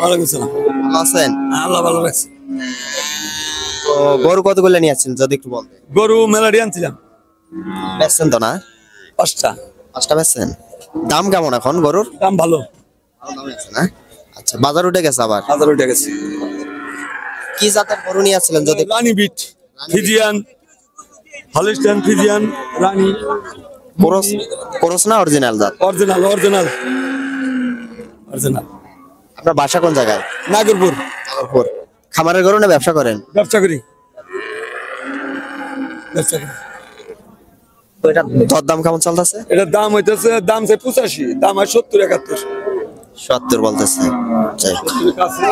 ওয়ালাইকুম সালাম। ভালো আছেন? আল্লাহ ভালো রাখছে। তো গরু কতগুলো নিয়ে আসছেন যদি একটু বলতেন? গরু মেলাডি আনছিলাম বেচছেন তো না? 5টা। 5টা বেচছেন। দাম কেমন এখন গরুর? দাম ভালো। ভালো দামে আছে না? আচ্ছা, বাজার উঠে গেছে আবার? বাজার উঠে গেছে। কি জাতের গরু নিয়ে আসছিলেন যদি? রানী বিট, ফিজিয়ান, হলিস্টাইন ফিজিয়ান, রানী। কোরস, কোরস না অরিজিনাল জাত? Original original original. আপনার বাসা কোন জায়গায়? নাগরপুর। নাগরপুর। খামারের গরু না ব্যবসা করেন? ব্যবসা করি। ব্যবসা করি। তো এটা দরদাম কেমন চলতেছে? এটার দাম হইতেছে, দাম চাই 85, দাম হয় 70-71। 70 বলতেছে। যাই হোক।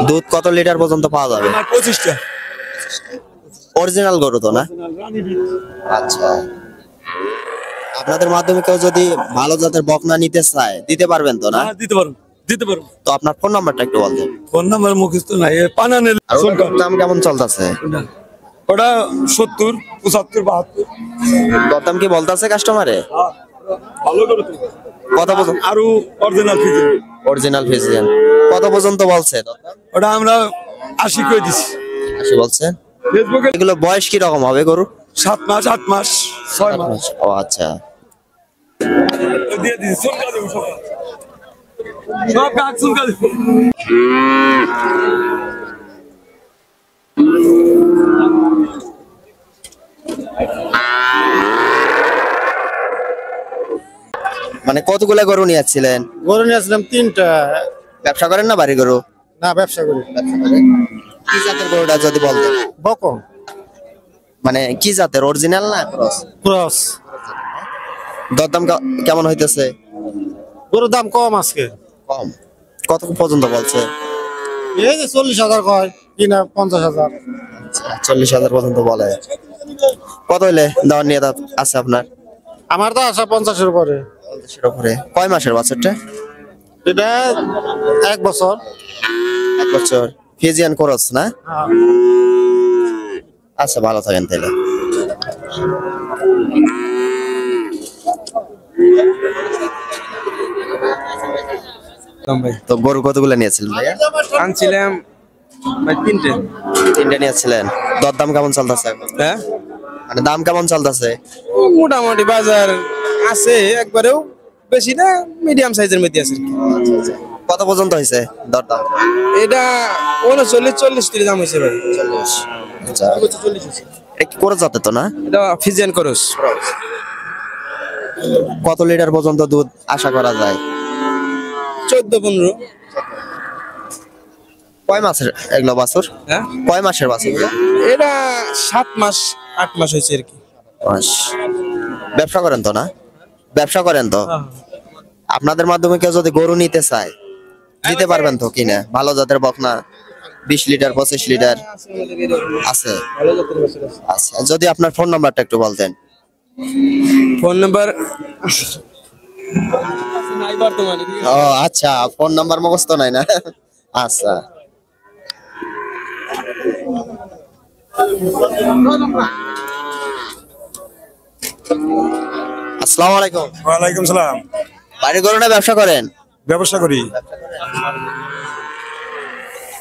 দুধ কত লিটার পর্যন্ত পাওয়া যাবে? 25টা। অরিজিনাল গরু তো না? রানী বিট। আচ্ছা, আপনাদের মাধ্যমে কেউ যদি ভালো জাতের বকনা নিতে চায় দিতে পারবেন তো না? হ্যাঁ, দিতে পারো দিতে পারো। তো আপনার ফোন নাম্বারটা একটু বলতেন। ফোন নাম্বার মুখস্থ নাই। পানানের আর ওটার দাম কেমন চলতেছে? ওটা 70, 75, 72। দরদাম কি বলতেছে কাস্টমারে? ভালো করে তো। কত পর্যন্ত? আরো অরিজিনাল ফিজিয়ান। অরিজিনাল ফিজিয়ান কত পর্যন্ত বলছে দরদাম? ওটা আমরা 80 কই দিছি। 80 বলছেন। ফেসবুকে এগুলো বয়স কি রকম হবে গরু? 7 মাস, 8 মাস, 6 মাস। ও আচ্ছা। দিয়ে দিছি সুনকা দেব সব। সব কাজ সুনকা দেব। মানে কতগুলা গরু নিয়ে আসছিলেন? গরু নিয়ে আসলাম 3টা। ব্যবসা করেন না বাড়ি গরু? না, ব্যবসা করি। ব্যবসা করেন। কি জাতের গরুটা যদি বলতেন? বকন মানে কি জাতের, অরিজিনাল না ক্রস? ক্রস। দরদাম কেমন হইতেছে? গরুর দাম কম আজকে। কম। কত পর্যন্ত বলছে? এই যে 40,000 কয়, কিনা 50,000। 40,000 পর্যন্ত বলে। কত হইলে দেওয়ার নিয়ে আছে আপনার? আমার তো আশা 50-এর উপরে। 50-এর উপরে। কয় মাসের বাছুরটা? এটা 1 বছর। 1 বছর। ফিজিয়ান ক্রস না? আচ্ছা, ভালো থাকেন তাহলে। তো গরু কতগুলো নিয়েছিলেন ভাইয়া? আনছিলাম ভাই 3টে। 3টে নিয়েছিলেন। দরদাম কেমন চলতেছে এখন? হ্যাঁ, মানে দাম কেমন চলতেছে? মোটামুটি বাজার আছে, একবারেও বেশি না, মিডিয়াম সাইজের মধ্যে আছে। কত পর্যন্ত হয়েছে দরদাম? এটা 39-40 দাম হয়েছে ভাই। 40। আচ্ছা, 40 হয়েছে। এটা কি করে যাতে তো না? এটা ফিজিয়ান ক্রস। কত লিটার পর্যন্ত দুধ আশা করা যায়? 14-15। কয় মাসের এগুলো বাছুর? হ্যাঁ, কয় মাসের বাছুর? এটা 7 মাস 8 মাস হয়েছে আর কি। ব্যবসা করেন তো না? ব্যবসা করেন তো? আপনাদের মাধ্যমে কেউ যদি গরু নিতে চায় দিতে পারবেন তো কিনা? ভালো জাতের বকনা 20 লিটার 25 লিটার আছে? আচ্ছা, যদি আপনার ফোন নাম্বারটা একটু বলতেন। ফোন নাম্বার নাই বর্তমানে। ও আচ্ছা, ফোন নাম্বার মুখস্থ নাই না? আচ্ছা। আসসালামু আলাইকুম। ওয়ালাইকুম সালাম। বাড়ি গরু না ব্যবসা করেন? ব্যবসা করি।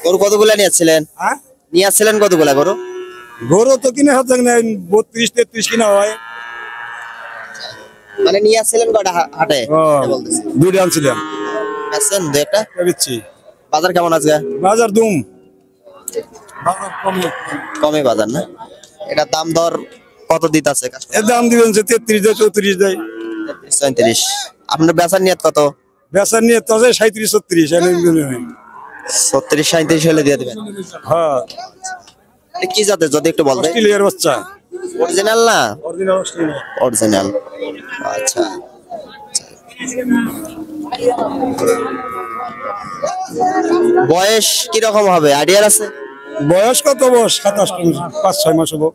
গরু কতগুলা নিয়েছিলেন? হ্যাঁ, নিয়ে আসছিলেন কতগুলা গরু? গরু তো কিনে হাতে না 32-33 কিনা হয়। মানে নিয়ে আসছিলেন কয়টা হাটে? বলতেছি 2টা আনছিলাম। আসছেন দু একটা? দিচ্ছি। বাজার কেমন আজকে? বাজার দুম। বাজার কম। কমই বাজার না? এটা দাম দর কত দিতে আছে? এর দাম দিবেন যে 33 দেয়, 34 দেয়। 37। আপনার বেচার নিয়ত কত? বেচার নিয়ে তো আছে 37-36। 36-37 হলে দিয়ে দিবেন। হ্যাঁ, এটা কি জাতের যদি একটু বলতেন? অস্ট্রেলিয়ার বাচ্চা। অরিজিনাল না? Original Australia. অরিজিনাল। আচ্ছা, বয়স কি রকম হবে আইডিয়া আছে? বয়স কত? বয়স 27, 5-6 মাস হবো।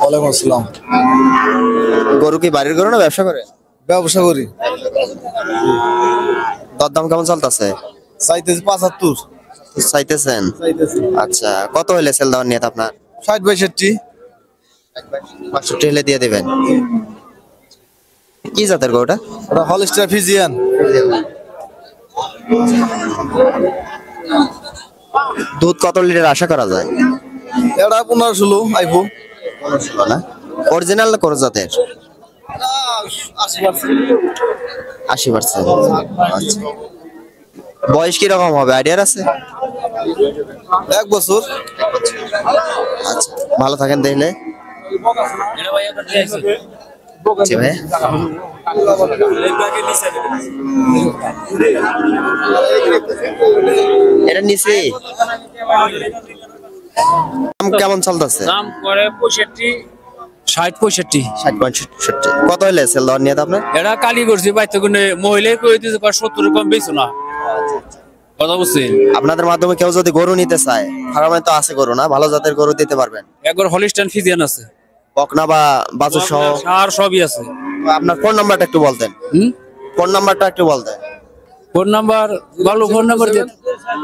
ওয়ালাইকুম আসসালাম। গরু কি বাড়ির গরু না ব্যবসা করে? ব্যবসা করি। দরদাম কেমন চলতেছে? চাইতেছি 75। চাইতেছেন? আচ্ছা, কত হইলে সেল দেওয়ার নিয়ত আপনার? 60-62। 65 হলে দিয়ে দিবেন। কি জাতের গরুটা? ওটা হলিস্টার ফিজিয়ান। দুধ কত লিটার আশা করা যায়? এটা 15-16 আইবো। না অরিজিনাল না কোন জাতের? 80%। আচ্ছা, বয়স কি রকম হবে আইডিয়া আছে? 1 বছর। আচ্ছা, ভালো থাকেন তাহলে। জি ভাই, এটা নিচে দাম কেমন চলতেছে? দাম করে 65, 60, 65। 60-65 কত হলে সেল দেওয়ার নিয়ত আপনার? এটা কালি করছি বাইতে কোনে মহিলাই কই দিছে 70 কম বেচো না। কথা বুঝছেন? আপনাদের মাধ্যমে কেউ যদি গরু নিতে চায়, ফার্মে তো আছে গরু, না ভালো জাতের গরু দিতে পারবেন? একবার হলিস্টাইন ফিজিয়ান আছে, বকনা বা বাছুর সহ। আর সবই আছে। আপনার ফোন নাম্বারটা একটু বলতেন। ফোন নাম্বারটা একটু বলতেন। ফোন নাম্বার ভালো, ফোন নাম্বার দেন।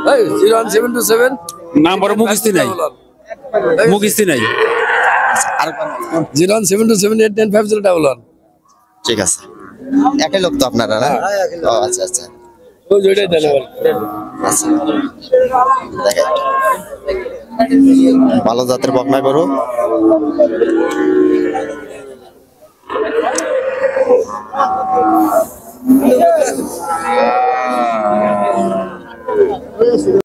01727 নাম্বার মুখস্থি নাই, মুখস্থি নাই। আর 01727895011। ঠিক আছে, একই লোক তো আপনারা, না? ও আচ্ছা আচ্ছা ওই জয়টাই দেন। আচ্ছা, দেখেন ভালো জাতের বকনা গরু।